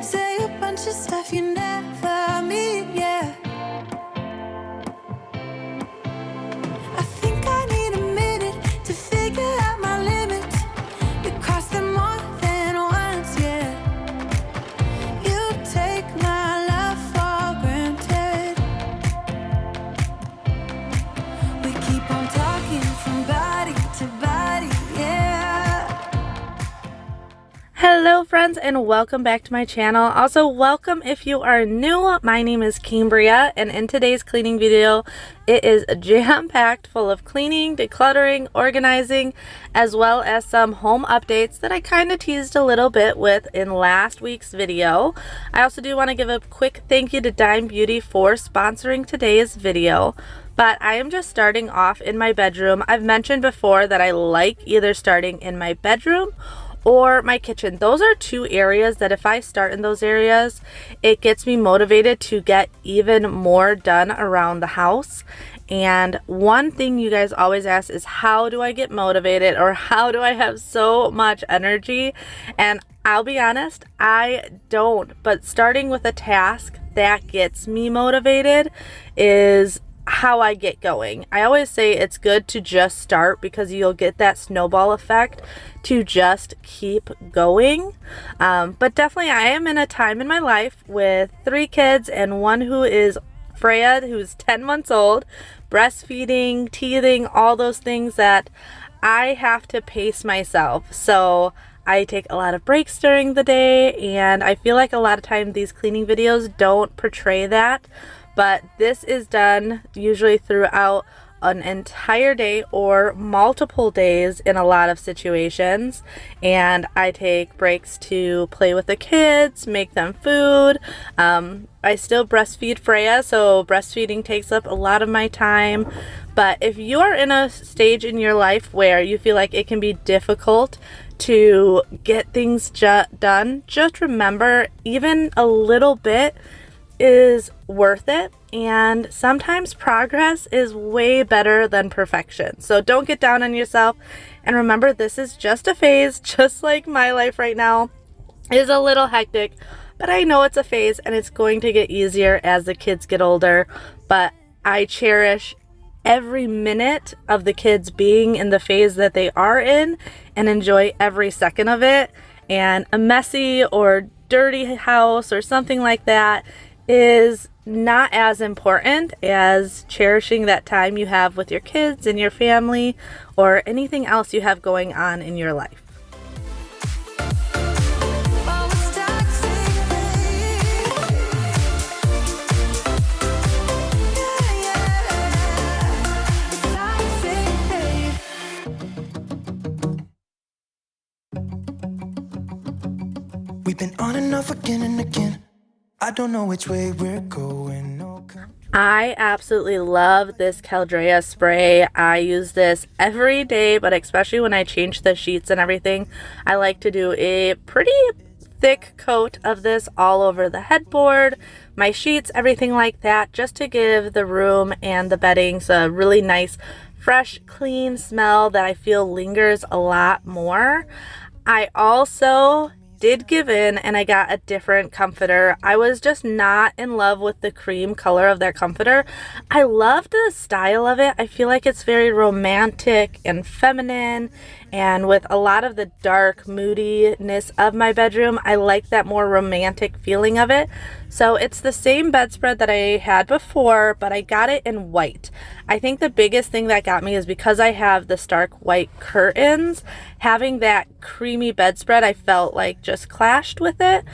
Say a bunch of stuff you never mean, yeah. I think I need a minute to figure out my limits. You cross them more than once, yeah. You take my love for granted. We keep on talking from body to body, yeah. Hello friends, and welcome back to my channel. Also, welcome if you are new. My name is Cambria, and in today's cleaning video, it is jam-packed full of cleaning, decluttering, organizing, as well as some home updates that I kind of teased a little bit with in last week's video. I also do want to give a quick thank you to Dime Beauty for sponsoring today's video. But I am just starting off in my bedroom. I've mentioned before that I like either starting in my bedroom or my kitchen. Those are two areas that if I start in those areas, it gets me motivated to get even more done around the house. And one thing you guys always ask is, how do I get motivated, or how do I have so much energy? And I'll be honest, I don't. But starting with a task that gets me motivated is how I get going. I always say it's good to just start because you'll get that snowball effect to just keep going. But definitely I am in a time in my life with 3 kids and one who is Freya, who's 10 months old, breastfeeding, teething, all those things that I have to pace myself. So I take a lot of breaks during the day, and I feel like a lot of times these cleaning videos don't portray that. But this is done usually throughout an entire day or multiple days in a lot of situations. And I take breaks to play with the kids, make them food. I still breastfeed Freya, so breastfeeding takes up a lot of my time. But if you're in a stage in your life where you feel like it can be difficult to get things done, just remember, even a little bit is worth it, and sometimes progress is way better than perfection. So don't get down on yourself, and remember, this is just a phase. Just like my life right now is a little hectic, but I know it's a phase and it's going to get easier as the kids get older. But I cherish every minute of the kids being in the phase that they are in and enjoy every second of it. And a messy or dirty house or something like that is not as important as cherishing that time you have with your kids and your family or anything else you have going on in your life. We've been on and off again and again. I don't know which way we're going. I absolutely love this Cambriea spray. I use this every day, but especially when I change the sheets and everything, I like to do a pretty thick coat of this all over the headboard, my sheets, everything like that, just to give the room and the beddings a really nice, fresh, clean smell that I feel lingers a lot more. I also did give in and I got a different comforter. I was just not in love with the cream color of that comforter. I loved the style of it. I feel like it's very romantic and feminine, and with a lot of the dark moodiness of my bedroom, I like that more romantic feeling of it. So it's the same bedspread that I had before, but I got it in white. I think the biggest thing that got me is because I have the stark white curtains, having that creamy bedspread I felt like just clashed with it.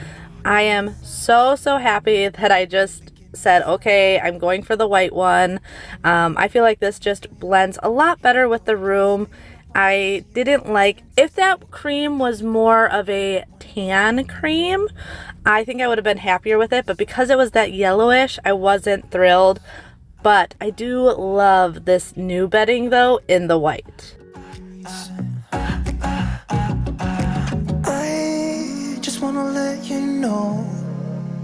I am so happy that I just said, okay, I'm going for the white one. I feel like this just blends a lot better with the room. I didn't like, if that cream was more of a tan cream, I think I would have been happier with it, but because it was that yellowish, I wasn't thrilled. But I do love this new bedding though in the white. I just wanna let you know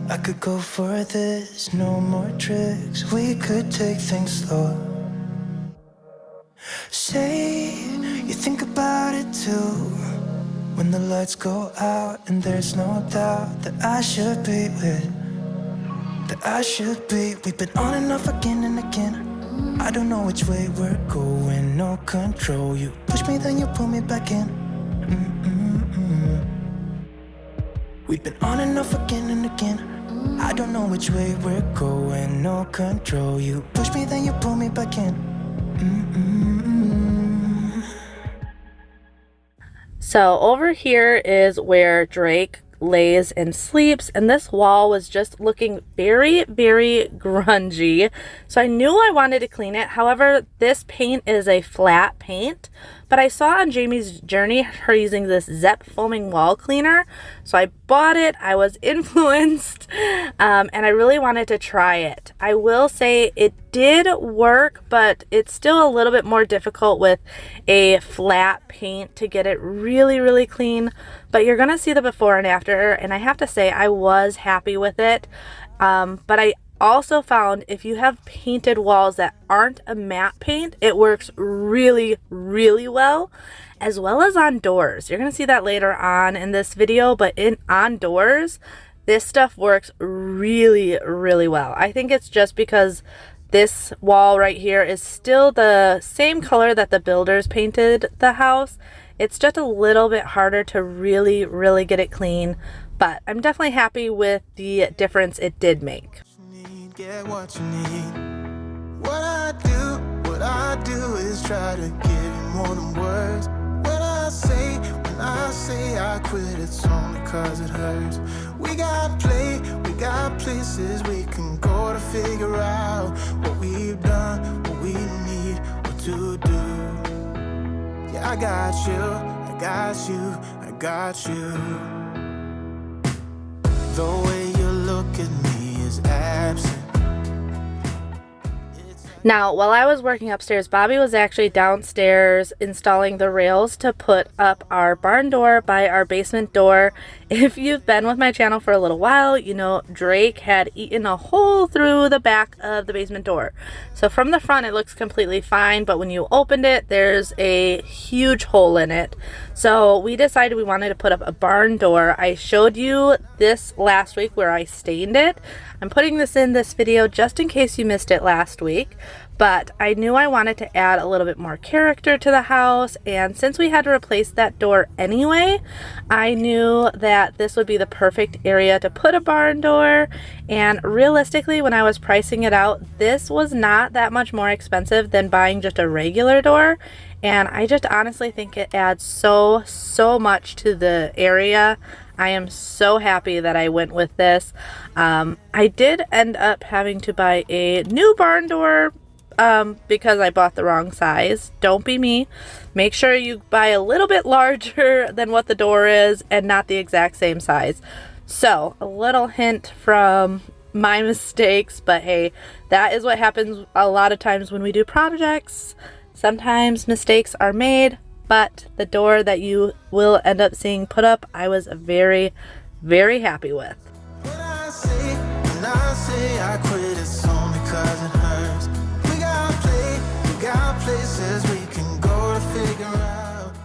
I could go for this, no more tricks. We could take things slow. Say you think about it too. When the lights go out and there's no doubt that I should be with, that I should be. We've been on and off again and again. I don't know which way we're going, no control. You push me, then you pull me back in. We've been on and off again and again. I don't know which way we're going, no control. You push me, then you pull me back in. So over here is where Drake lays and sleeps, and this wall was just looking very, very grungy, so I knew I wanted to clean it. However, this paint is a flat paint, but I saw on Jamie's journey her using this Zep foaming wall cleaner, so I bought it. I was influenced, and I really wanted to try it. I will say it did work, but it's still a little bit more difficult with a flat paint to get it really, really clean. But you're gonna see the before and after, and I have to say I was happy with it. But I also found if you have painted walls that aren't a matte paint, it works really, really well as on doors. You're gonna see that later on in this video, but on doors, this stuff works really, really well. I think it's just because this wall right here is still the same color that the builders painted the house. It's just a little bit harder to really, really get it clean, but I'm definitely happy with the difference it did make. Get what you need. What I do is try to give you more than words. When I say I quit, it's only cause it hurts. We got places we can go to figure out what we've done, what we need, what to do. Yeah, I got you. The way you look at me is absent. Now, while I was working upstairs, Bobby was actually downstairs installing the rails to put up our barn door by our basement door. If you've been with my channel for a little while, you know Drake had eaten a hole through the back of the basement door. So from the front it looks completely fine, but when you opened it, there's a huge hole in it. So we decided we wanted to put up a barn door. I showed you this last week where I stained it. I'm putting this in this video just in case you missed it last week, but I knew I wanted to add a little bit more character to the house, and since we had to replace that door anyway, I knew that this would be the perfect area to put a barn door. And realistically, when I was pricing it out, this was not that much more expensive than buying just a regular door, and I just honestly think it adds so much to the area. I am so happy that I went with this. I did end up having to buy a new barn door because I bought the wrong size. Don't be me. Make sure you buy a little bit larger than what the door is and not the exact same size. So a little hint from my mistakes, but hey, that is what happens a lot of times when we do projects. Sometimes mistakes are made, but the door that you will end up seeing put up, I was very, very happy with. When I say I quit, it's only cause it hurts. We got places we can go to figure out.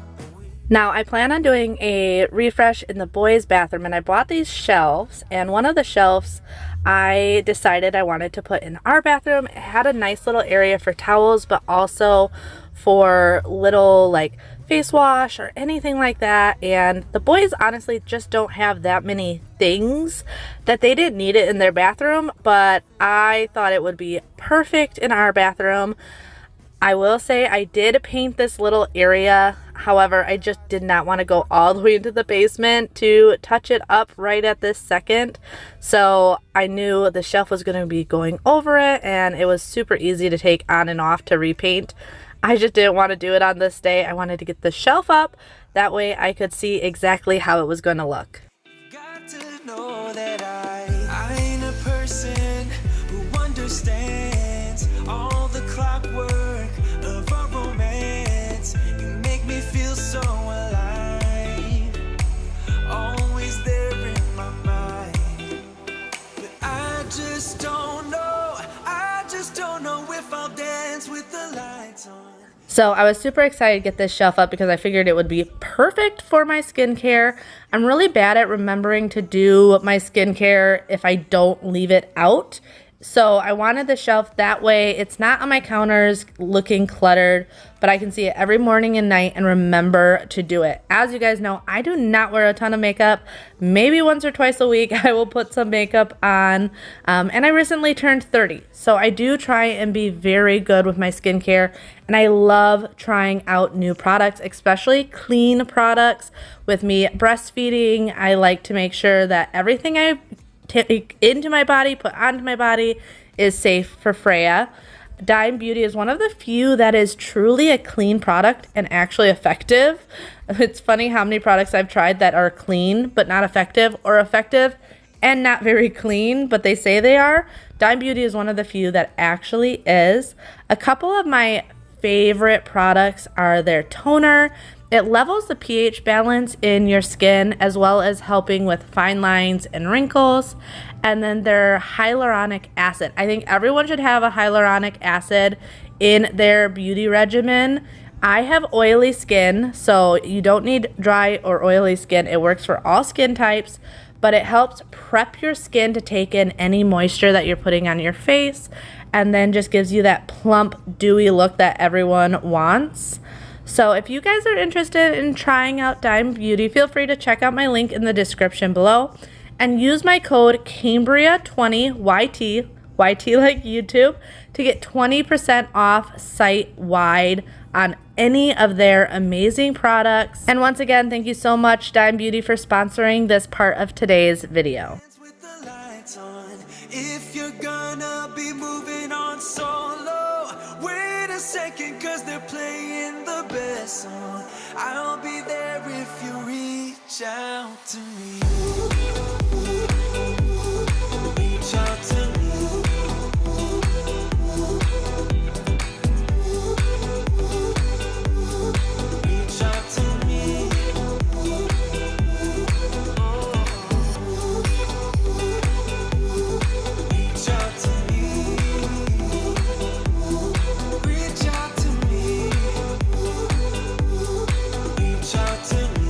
Now I plan on doing a refresh in the boys' bathroom, and I bought these shelves, and one of the shelves I decided I wanted to put in our bathroom. It had a nice little area for towels, but also for little like face wash or anything like that. And the boys honestly just don't have that many things that they didn't need it in their bathroom, but I thought it would be perfect in our bathroom. I will say I did paint this little area. However, I just did not want to go all the way into the basement to touch it up right at this second. So I knew the shelf was going to be going over it, and it was super easy to take on and off to repaint. I just didn't want to do it on this day. I wanted to get the shelf up. That way I could see exactly how it was going to look. Got to know that I ain't a person who understands all the clockwork of our romance. You make me feel so alive, always there in my mind. But I just don't know if I'll dance with the lights on. So I was super excited to get this shelf up because I figured it would be perfect for my skincare. I'm really bad at remembering to do my skincare if I don't leave it out. So I wanted the shelf that way it's not on my counters looking cluttered, but I can see it every morning and night and remember to do it. As you guys know, I do not wear a ton of makeup. Maybe once or twice a week I will put some makeup on, and I recently turned 30. So I do try and be very good with my skincare, and I love trying out new products, especially clean products. With me breastfeeding, I like to make sure that everything I take into my body, put onto my body, is safe for Freya. Dime Beauty is one of the few that is truly a clean product and actually effective. It's funny how many products I've tried that are clean but not effective, or effective and not very clean, but they say they are. Dime Beauty is one of the few that actually is. A couple of my favorite products are their toner. It levels the pH balance in your skin as well as helping with fine lines and wrinkles. And then their hyaluronic acid. I think everyone should have a hyaluronic acid in their beauty regimen. I have oily skin, so you don't need dry or oily skin. It works for all skin types, but it helps prep your skin to take in any moisture that you're putting on your face, and then just gives you that plump, dewy look that everyone wants. So if you guys are interested in trying out Dime Beauty, feel free to check out my link in the description below and use my code Cambriea20 YT like YouTube, to get 20% off site-wide on any of their amazing products. And once again, thank you so much, Dime Beauty, for sponsoring this part of today's video. If you're gonna be moving on solo, wait a second, cause they're playing the best song. I'll be there if you reach out to me. Reach out to me. Reach out to me. Reach out to me. Reach out to me. Reach out to me.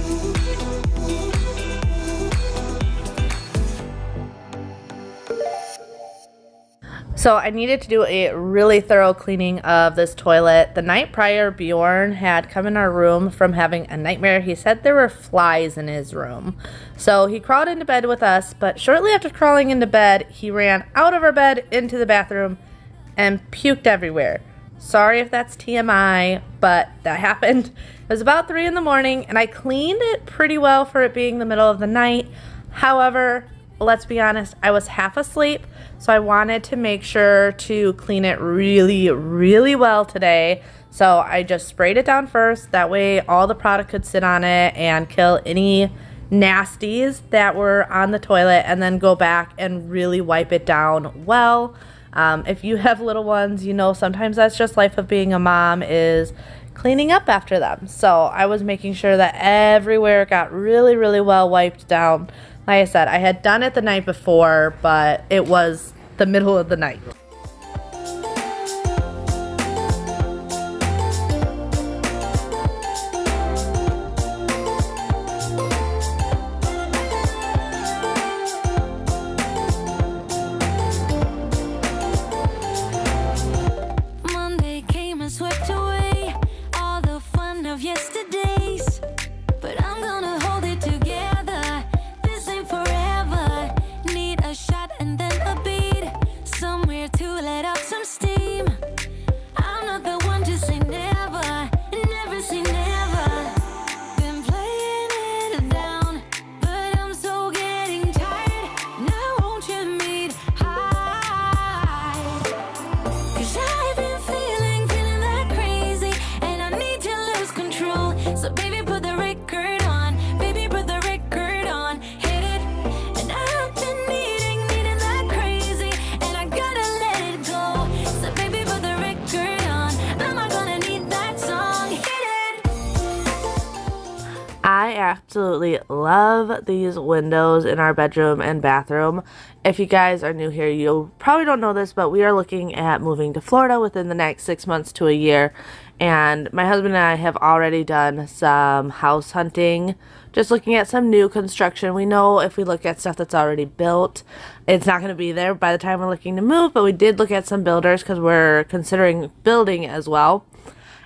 So I needed to do a really thorough cleaning of this toilet. The night prior, Bjorn had come in our room from having a nightmare. He said there were flies in his room. So he crawled into bed with us, but shortly after crawling into bed, he ran out of our bed into the bathroom and puked everywhere. Sorry if that's TMI, but that happened. It was about 3 in the morning, and I cleaned it pretty well for it being the middle of the night. However, let's be honest, I was half asleep, so I wanted to make sure to clean it really, really well today. So I just sprayed it down first. That way all the product could sit on it and kill any nasties that were on the toilet, and then go back and really wipe it down well. If you have little ones, you know sometimes that's just life of being a mom, is cleaning up after them. So I was making sure that everywhere got really, really well wiped down. Like I said, I had done it the night before, but it was the middle of the night. Monday came and swept away all the fun of yesterdays, but I'm gonna hold it together. This ain't forever. Need a shot and then a beat somewhere absolutely love these windows in our bedroom and bathroom. If you guys are new here, you probably don't know this, but we are looking at moving to Florida within the next 6 months to a year. And my husband and I have already done some house hunting, just looking at some new construction. We know if we look at stuff that's already built, it's not going to be there by the time we're looking to move, but we did look at some builders because we're considering building as well.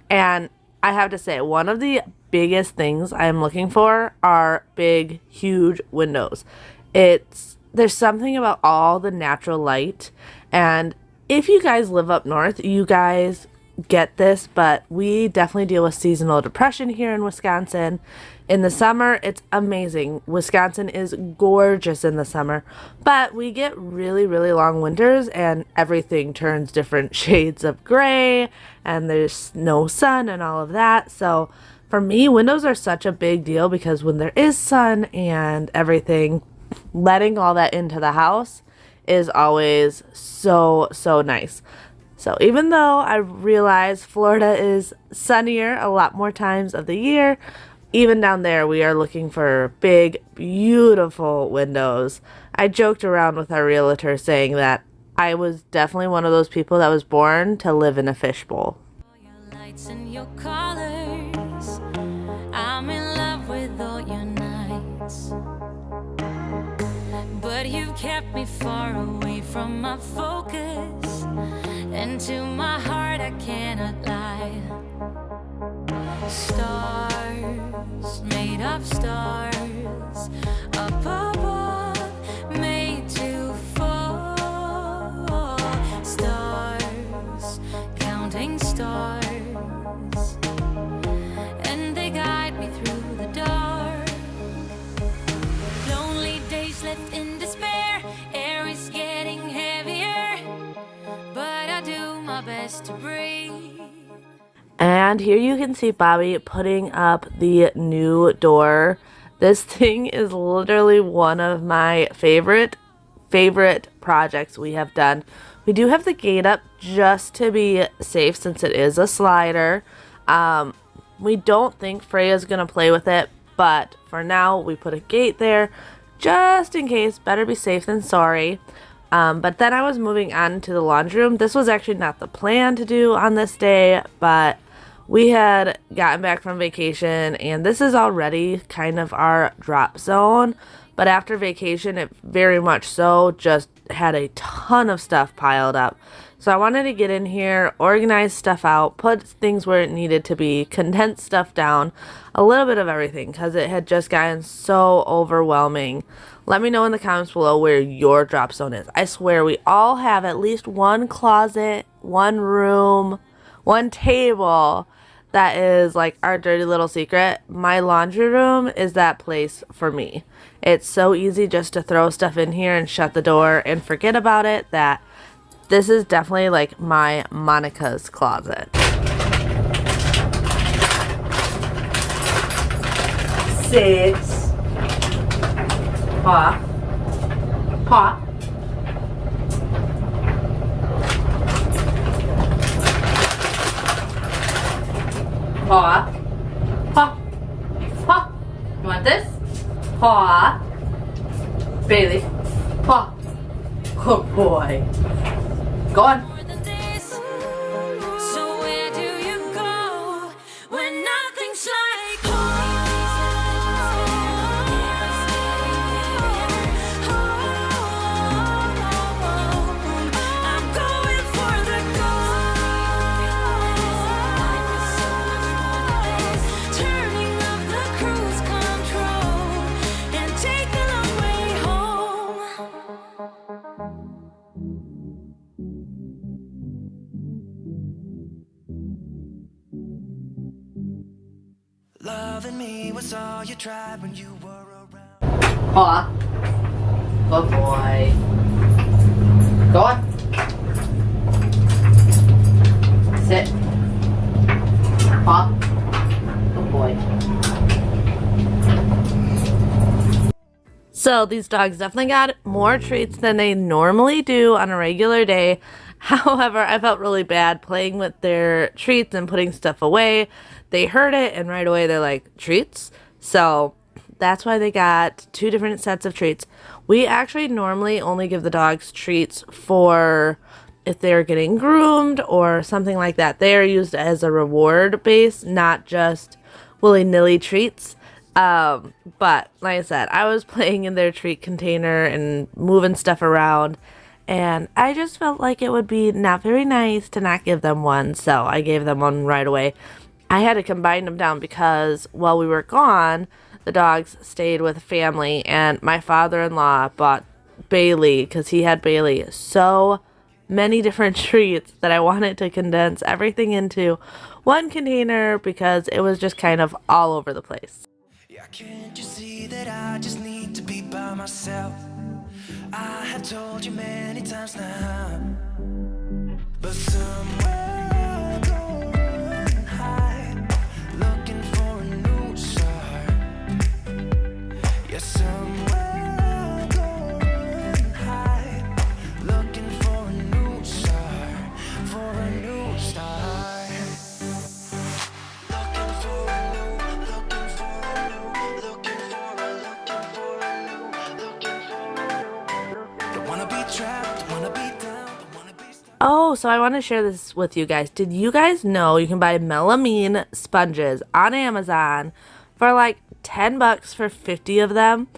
And I have to say, one of the biggest things I'm looking for are big, huge windows. There's something about all the natural light, and if you guys live up north, you guys get this, but we definitely deal with seasonal depression here in Wisconsin. In the summer, it's amazing. Wisconsin is gorgeous in the summer, but we get really, really long winters and everything turns different shades of gray and there's no sun and all of that. So for me, windows are such a big deal because when there is sun and everything, letting all that into the house is always so, so nice. So even though I realize Florida is sunnier a lot more times of the year, even down there we are looking for big, beautiful windows. I joked around with our realtor saying that I was definitely one of those people that was born to live in a fishbowl. Your lights and your colors, I'm in love with all your nights. But you've kept me far away from my focus, and to my heart I cannot lie. Stars, made of stars, up above, made to fall. Stars, counting stars, and they guide me through the dark. Lonely days left in despair, air is getting heavier, but I do my best to breathe. And here you can see Bobby putting up the new door. This thing is literally one of my favorite projects we have done. We do have the gate up just to be safe since it is a slider. We don't think Freya's gonna play with it, but for now we put a gate there just in case. Better be safe than sorry. But then I was moving on to the laundry room. This was actually not the plan to do on this day, but we had gotten back from vacation and this is already kind of our drop zone. But after vacation, it very much so just had a ton of stuff piled up. So I wanted to get in here, organize stuff out, put things where it needed to be, condense stuff down, a little bit of everything because it had just gotten so overwhelming. Let me know in the comments below where your drop zone is. I swear we all have at least one closet, one room, one table that is like our dirty little secret. My laundry room is that place for me. It's so easy just to throw stuff in here and shut the door and forget about it that this is definitely like my Monica's closet. Six. Paw. Paw. Paw. Paw. Paw. You want this? Paw. Bailey. Paw. Good boy. Go on. So where do you go when nothing's like home? I'm going for the gold. Turning off the cruise control and taking a way home. Loving me was all you tried when you were around. Paw. Good boy. Go on. Sit. Paw. Good boy. So these dogs definitely got more treats than they normally do on a regular day. However, I felt really bad playing with their treats and putting stuff away. They heard it and right away they're like, treats? So that's why they got 2 different sets of treats. We actually normally only give the dogs treats for if they're getting groomed or something like that. They are used as a reward base, not just willy-nilly treats. But like I said, I was playing in their treat container and moving stuff around, and I just felt like it would be not very nice to not give them one, so I gave them one right away. I had to combine them down because while we were gone, the dogs stayed with family, and my father-in-law bought Bailey, because he had Bailey, so many different treats that I wanted to condense everything into one container because it was just kind of all over the place. Yeah, can't you see that I just need to be by myself? I have told you many times now, but somewhere going high, looking for a new start. Yeah, somewhere going high, looking for a new start, for a new start. Looking for a new, looking for a new, looking for a new. Don't wanna be trapped, don't wanna be down, don't wanna be stuck. Oh, so I want to share this with you guys. Did you guys know you can buy melamine sponges on Amazon for like $10 for 50 of them?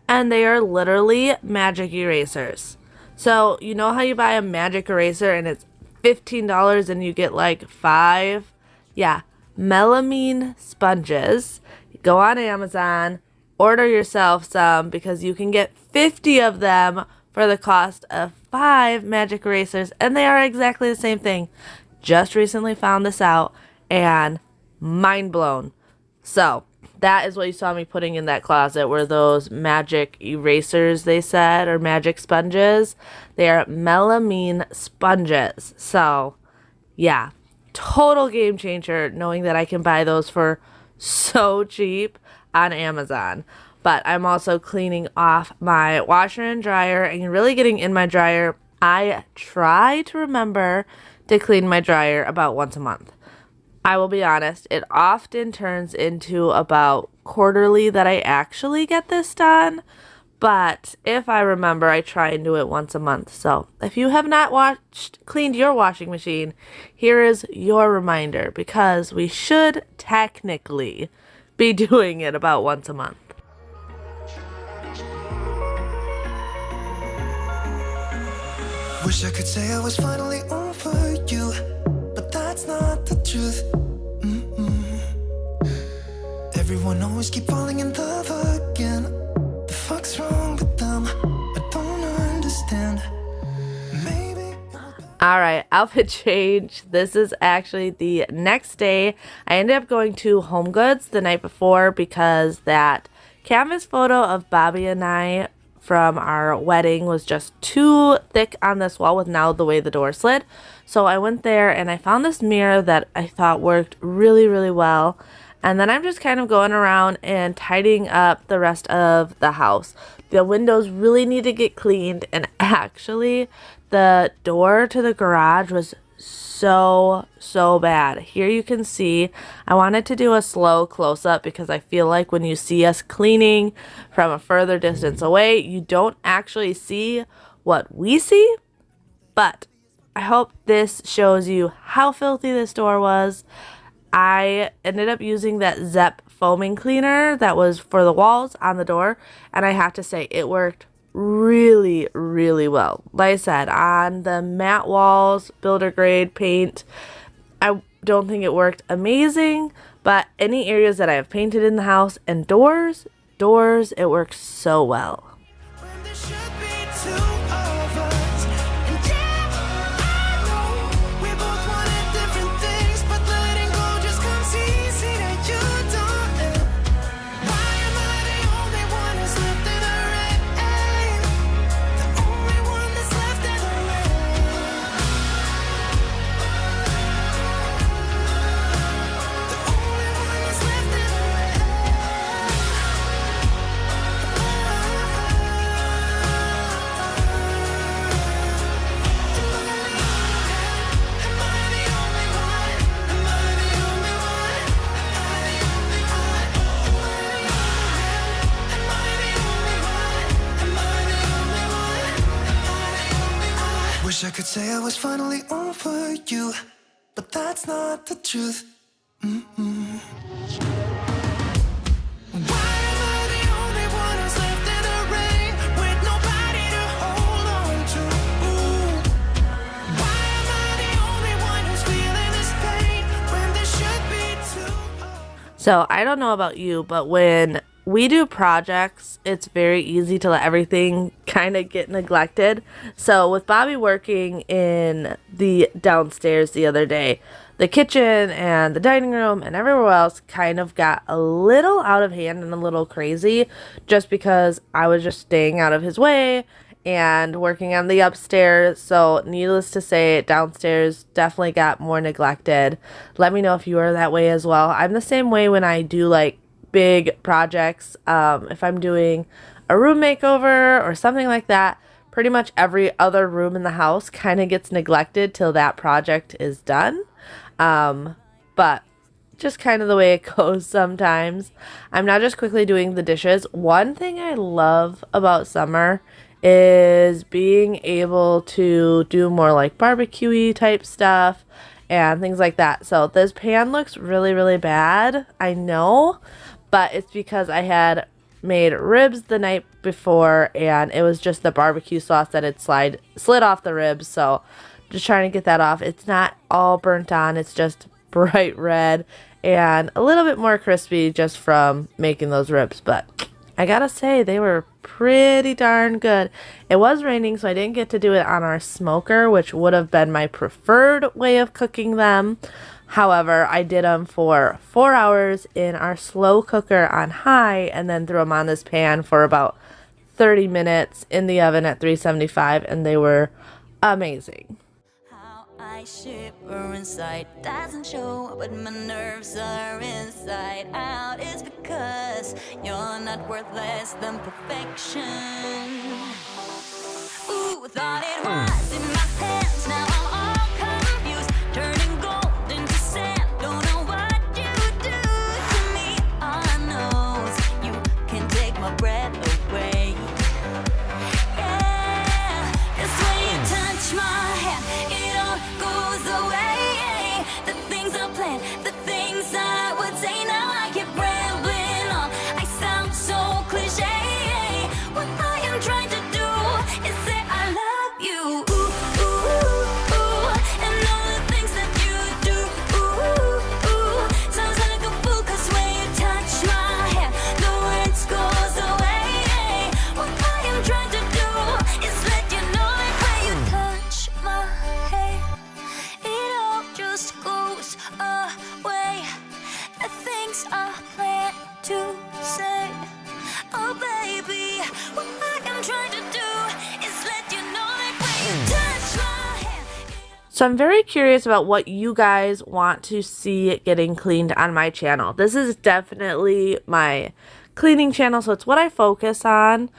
And they are literally magic erasers. So you know how you buy a magic eraser and it's $15 and you get like 5? Yeah, melamine sponges. Go on Amazon, order yourself some because you can get 50 of them for the cost of 5 magic erasers, and they are exactly the same thing. Just recently found this out and mind blown. So that is what you saw me putting in that closet, were those magic erasers, they said, or magic sponges. They are melamine sponges. So yeah, total game changer knowing that I can buy those for so cheap on Amazon. But I'm also cleaning off my washer and dryer and really getting in my dryer. I try to remember to clean my dryer about once a month. I will be honest, it often turns into about quarterly that I actually get this done. But if I remember, I try and do it once a month. So if you have not cleaned your washing machine, here is your reminder, because we should technically be doing it about once a month. Wish I could say I was finally over you, but that's not the truth. Everyone always keep falling in love again. The fuck's wrong with them? I don't understand. Maybe. All right, outfit change. This is actually the next day. I ended up going to Homegoods the night before because that canvas photo of Bobby and I from our wedding was just too thick on this wall with now the way the door slid. So I went there and I found this mirror that I thought worked really, really well. And then I'm just kind of going around and tidying up the rest of the house. The windows really need to get cleaned, and actually the door to the garage was so bad. Here you can see I wanted to do a slow close-up because I feel like when you see us cleaning from a further distance away, you don't actually see what we see. But I hope this shows you how filthy this door was. I ended up using that Zep foaming cleaner that was for the walls on the door, and I have to say it worked really, really well. Like I said, on the matte walls, builder grade paint, I don't think it worked amazing, but any areas that I have painted in the house and doors, it works so well. When there should be two of us, and yeah, I know we both wanted different things, but letting go just comes easy that you don't. Why am I the only one who's left in the rain? The only one that's left in the rain. The only one that's left in the rain. wish I could say I was finally over you, but that's not the truth. Mm-mm. Why am I the only one who's left in the rain with nobody to hold on to? Ooh. Why am I the only one who's feeling this pain when there should be two? So I don't know about you, but when we do projects, it's very easy to let everything kind of get neglected. So with Bobby working in the downstairs the other day, the kitchen and the dining room and everywhere else kind of got a little out of hand and a little crazy just because I was just staying out of his way and working on the upstairs. So needless to say, downstairs definitely got more neglected. Let me know if you are that way as well. I'm the same way when I do like big projects. If I'm doing a room makeover or something like that, pretty much every other room in the house kind of gets neglected till that project is done. But just kind of the way it goes sometimes. I'm now just quickly doing the dishes. One thing I love about summer is being able to do more like barbecue-y type stuff and things like that. So this pan looks really, really bad, I know, but it's because I had made ribs the night before and it was just the barbecue sauce that had slid off the ribs. So just trying to get that off. It's not all burnt on, it's just bright red and a little bit more crispy just from making those ribs. But I gotta say, they were pretty darn good. It was raining, so I didn't get to do it on our smoker, which would have been my preferred way of cooking them. However, I did them for 4 hours in our slow cooker on high and then threw them on this pan for about 30 minutes in the oven at 375, and they were amazing. How I shiver inside doesn't show, but my nerves are inside out. It's because you're not worth less than perfection. Ooh, thought it was in my hands, now I'm all confused, turning gold into sand. Don't know what you do to me. All I know is you can take my breath away. Yeah, 'cause when you touch my hand, it all goes away. The things I planned, the things I would say, now I keep rambling on. I sound so cliche. What I am trying to do is say I love you. Ooh, ooh, ooh. And all the things that you do. Ooh, ooh. Sounds like a fool, 'cause when you touch my hand, the words goes away. What I am trying to do is let you know that when you touch my hand, it all just goes away. The things I plan to say, oh baby, what I am trying to do is let you know that when you touch my hand. So I'm very curious about what you guys want to see getting cleaned on my channel. This is definitely my cleaning channel, so it's what I focus on.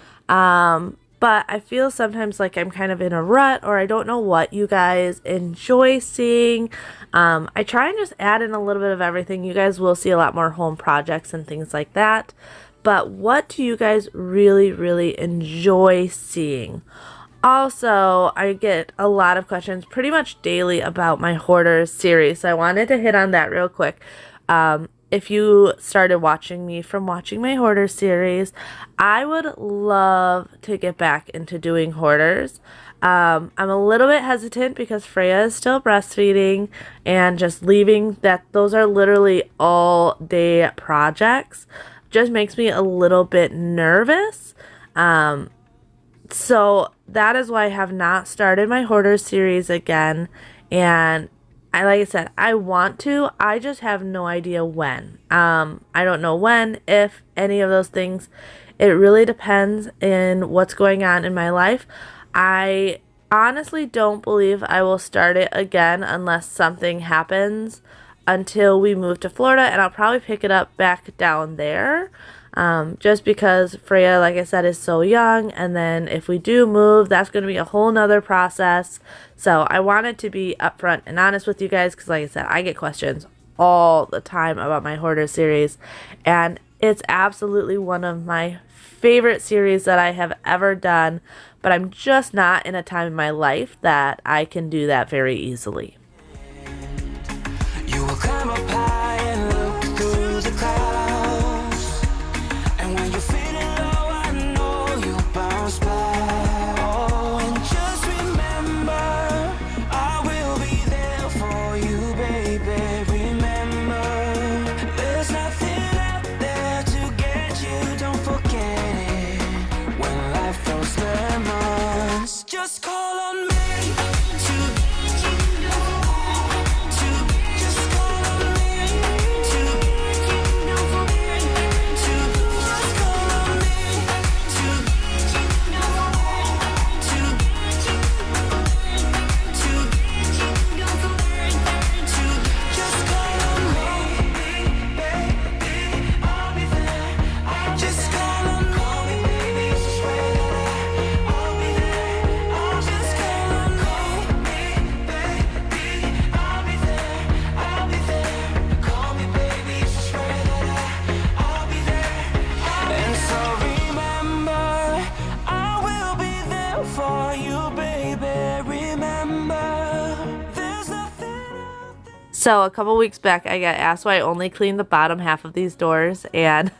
But I feel sometimes like I'm kind of in a rut, or I don't know what you guys enjoy seeing. I try and just add in a little bit of everything. You guys will see a lot more home projects and things like that. But what do you guys really, really enjoy seeing? Also, I get a lot of questions pretty much daily about my Hoarders series, so I wanted to hit on that real quick. If you started watching me from watching my Hoarders series, I would love to get back into doing Hoarders. I'm a little bit hesitant because Freya is still breastfeeding, and just leaving that, those are literally all day projects, just makes me a little bit nervous. So that is why I have not started my Hoarders series again. And like I said, I want to, I just have no idea when. I don't know when, if, any of those things. It really depends in what's going on in my life. I honestly don't believe I will start it again unless something happens until we move to Florida, and I'll probably pick it up back down there. Just because Freya, like I said, is so young, and then if we do move, that's going to be a whole nother process. So I wanted to be upfront and honest with you guys, because like I said, I get questions all the time about my Hoarder series, and it's absolutely one of my favorite series that I have ever done. but I'm just not in a time in my life that I can do that very easily. You will climb up high and look through the clouds. And when you're feeling low, I know you'll bounce back. Oh, and just remember, I will be there for you, baby. Remember, there's nothing out there to get you. Don't forget it. When life throws lemons, just call on me. So a couple weeks back I got asked why I only clean the bottom half of these doors, and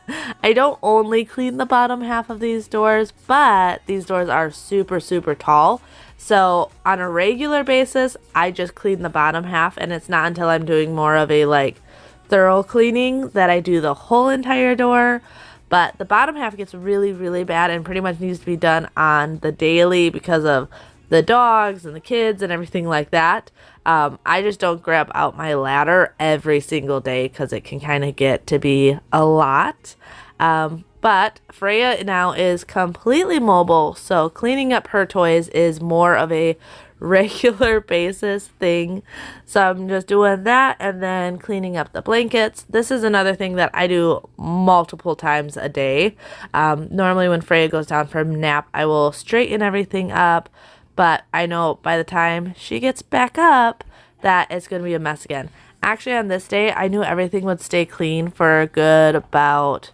I don't only clean the bottom half of these doors, but these doors are super tall. So on a regular basis I just clean the bottom half, and it's not until I'm doing more of a like thorough cleaning that I do the whole entire door. But the bottom half gets really bad and pretty much needs to be done on the daily because of the dogs and the kids and everything like that. I just don't grab out my ladder every single day because it can kind of get to be a lot. But Freya now is completely mobile, so cleaning up her toys is more of a regular basis thing. So I'm just doing that and then cleaning up the blankets. This is another thing that I do multiple times a day. Normally when Freya goes down for a nap, I will straighten everything up. But I know by the time she gets back up that it's going to be a mess again. Actually, on this day, I knew everything would stay clean for a good about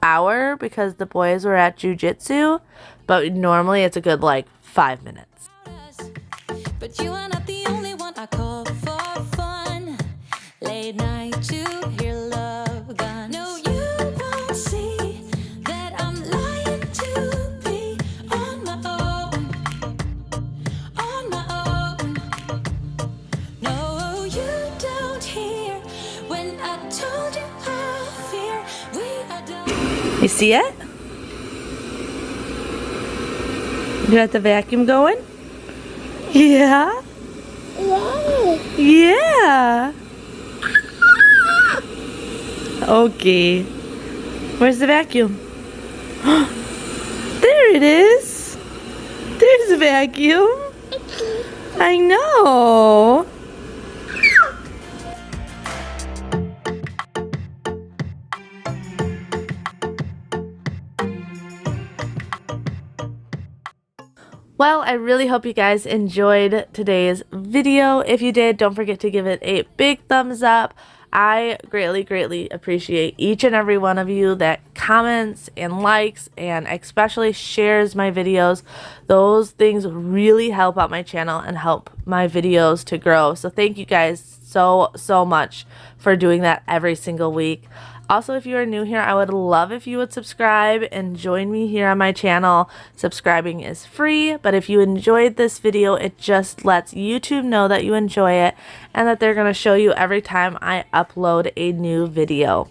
hour because the boys were at jujitsu. But normally it's a good like 5 minutes. But you are not the only one I call for fun. Late night to hear love gun. No, you won't see that I'm lying to be on my own. On my own. No, you don't hear when I told you how fear we are done. You see it? You got the vacuum going? Yeah? Yeah. Okay. Where's the vacuum? There it is. There's a vacuum. I know. Well, I really hope you guys enjoyed today's video. If you did, don't forget to give it a big thumbs up. I greatly appreciate each and every one of you that comments and likes and especially shares my videos. Those things really help out my channel and help my videos to grow. So thank you guys so much for doing that every single week. Also, if you are new here, I would love if you would subscribe and join me here on my channel. Subscribing is free, but if you enjoyed this video, it just lets YouTube know that you enjoy it and that they're going to show you every time I upload a new video.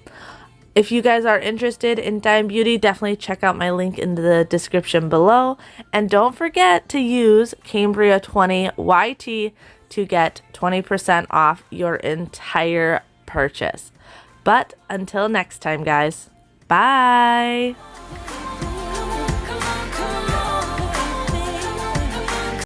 If you guys are interested in dye and beauty, definitely check out my link in the description below. And don't forget to use Cambria20YT to get 20% off your entire purchase. But until next time, guys, bye!